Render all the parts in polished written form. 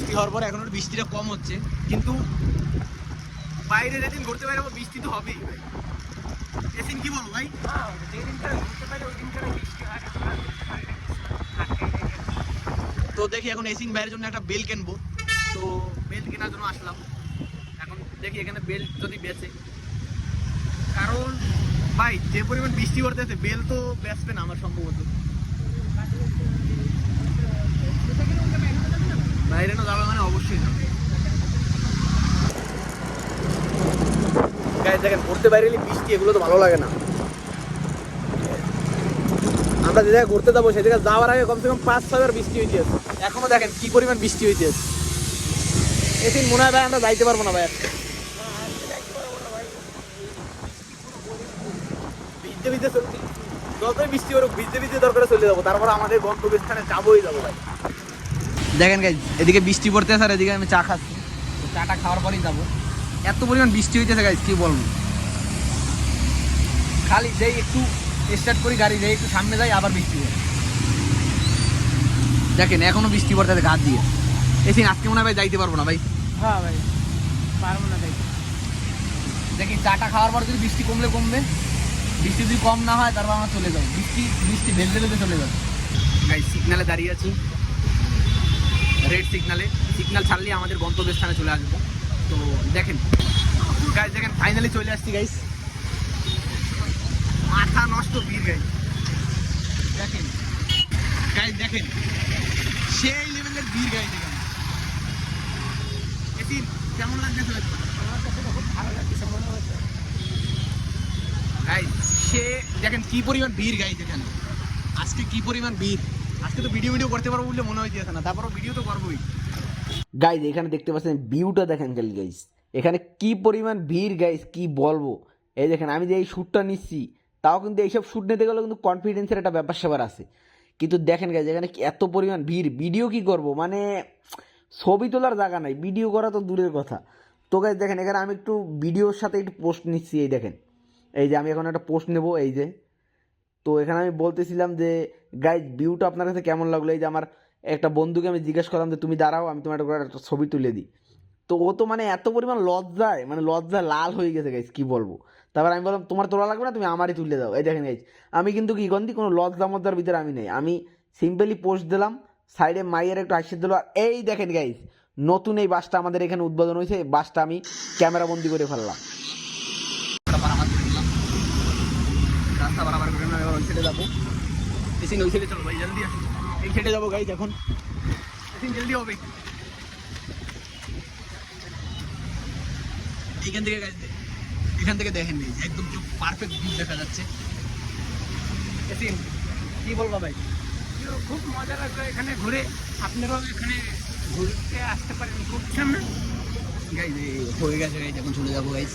বৃষ্টি হওয়ার পর এখন বৃষ্টিটা কম হচ্ছে, কিন্তু বাইরে যেদিন ঘুরতে পারবো বৃষ্টি তো হবেই ভাই। এদিন কি বলো ভাই? তো দেখি এখন এসিং ভাইয়ের জন্য একটা বেল কিনবো, তো বেল কেনার জন্য আসলাম। এখন দেখি এখানে বেল যদি বেচে, কারণ ভাই যে পরিমাণ বৃষ্টি পড়তেছে বেল তো বেচবে না আমার সম্ভবত। বাইরে না যাবে মানে অবশ্যই যাবে। গাইস দেখেন ঘুরতে বাইরে বৃষ্টি এগুলো তো ভালো লাগে না। আমরা যে জায়গায় ঘুরতে যাবো সে জায়গায় যাওয়ার আগে কমসে কম 5-6 বার বৃষ্টি হইতে আছে। এখনো দেখেন কি পরিমাণ বৃষ্টি হইতে আছে। এদিন মনে হয় ভাই আমরা যাইতে পারবো না ভাই। ভিজতে ভিজতে যতই বৃষ্টি হোক ভিজতে ভিজতে দরকারে চলে যাবো, তারপর আমাদের গন্তব্যস্থানে যাবোই যাবো ভাই। দেখেন গাইস এদিকে বৃষ্টি পড়তে আছে আর এদিকে আমি চা খাচ্ছি, চাটা খাওয়ার পরেই যাবো। এত পরিমাণ বৃষ্টি হইতেছে গাইস কি বলবো। খালি যেই একটু স্টার্ট করি গাড়ি, যেই একটু সামনে যাই আবার বৃষ্টি হয়। দেখেন এখনো বৃষ্টি পড়তেছে গাছ দিয়ে। এসে আজকে মনে হয় ভাই যাইতে পারবো না ভাই। হ্যাঁ ভাই পারবো না যাইতে। দেখি চাটা খাওয়ার পর যদি বৃষ্টি কমবে, বৃষ্টি যদি কম না হয় তারপর আমরা চলে যাবো। বৃষ্টি ভেলতে ভেলতে চলে যাবো। গাইস সিগনালে দাঁড়িয়ে আছি, রেড সিগনালে। সিগনাল ছাড়লে আমাদের গন্তব্যস্থানে চলে আসবো। তো দেখেন গাইস, দেখেন ফাইনালি চলে আসছি গাইস। মাথা নষ্ট ভিড় গাইস। দেখেন গাইস, দেখেন সেই লেভেলের ভিড় গাইস। এদিন কেমন লাগতেছে? আমার কাছে খুব ভালো লাগছে মনে হচ্ছে। গাইস সে দেখেন কি পরিমাণ ভিড় গাইস এখানে। আজকে কি পরিমাণ ভিড়। আজকে তো ভিডিও করতে পারবো বলে মনে হইতেছে না, তারপরও ভিডিও তো করবোই। গাইস এখানে দেখতে পাচ্ছেন ভিউটা দেখেন খালি গাইস, এখানে কি পরিমাণ ভিড় গাইস কি বলবো। এই দেখেন আমি যে এই শ্যুটটা নিচ্ছি, তাও কিন্তু এইসব শ্যুট নিতে গেলেও কিন্তু কনফিডেন্সের একটা ব্যাপার স্যাপার আছে। কিন্তু দেখেন গাইস এখানে এত পরিমাণ ভিড়, ভিডিও কি করব মানে ছবি তোলার জায়গা নাই, ভিডিও করা তো দূরের কথা। তো গাইস দেখেন এখানে আমি একটু ভিডিওর সাথে একটু পোস্ট নিচ্ছি। এই দেখেন এই যে আমি এখন একটা পোস্ট নেব এই যে। তো এখানে আমি বলতেছিলাম যে গাইজ ভিউটা আপনার কাছে কেমন লাগলো। এই যে আমার একটা বন্ধুকে আমি জিজ্ঞেস করলাম যে তুমি দাঁড়াও আমি তোমার একটা ছবি তুলে দিই। তো ও তো মানে এত পরিমাণ লজ্জায় লাল হয়ে গেছে গাইজ কি বলবো। তারপর আমি বললাম তোমার তোলা লাগবে না, তুমি আমারই তুলে দাও। এই দেখেন গাইজ আমি কিন্তু কি করি কোনো লজ্জা মজ্জার ভিতরে আমি নেই, আমি সিম্পলি পোস্ট দিলাম, সাইডে মাইয়ের একটু আশীর্বাদ দিল। আর এই দেখেন গাইজ নতুন এই বাসটা আমাদের এখানে উদ্বোধন হয়েছে, এই বাসটা আমি ক্যামেরা বন্দি করে ফেললাম। রাস্তা বরাবর করে আমরা ওই সাইডে যাবো। এসিন ওই সাইডে চলো ভাই, জলদি আসো। এই সাইডে যাবো গাইজ এখন। এসিন জলদি হবে। এইখান থেকে গাইজ এখান থেকে দেখেন গাইজ একদম পারফেক্ট ভিউ দেখা যাচ্ছে। এসিন কি বলবো ভাই? খুব মজা লাগলো এখানে ঘুরে। আপনারাও এখানে ঘুরতে আসতে পারেন, খুব সামনে গাইজ হয়ে গেছে গাইজ, এখন চলে যাবো গাইজ।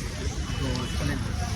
তো চলেন।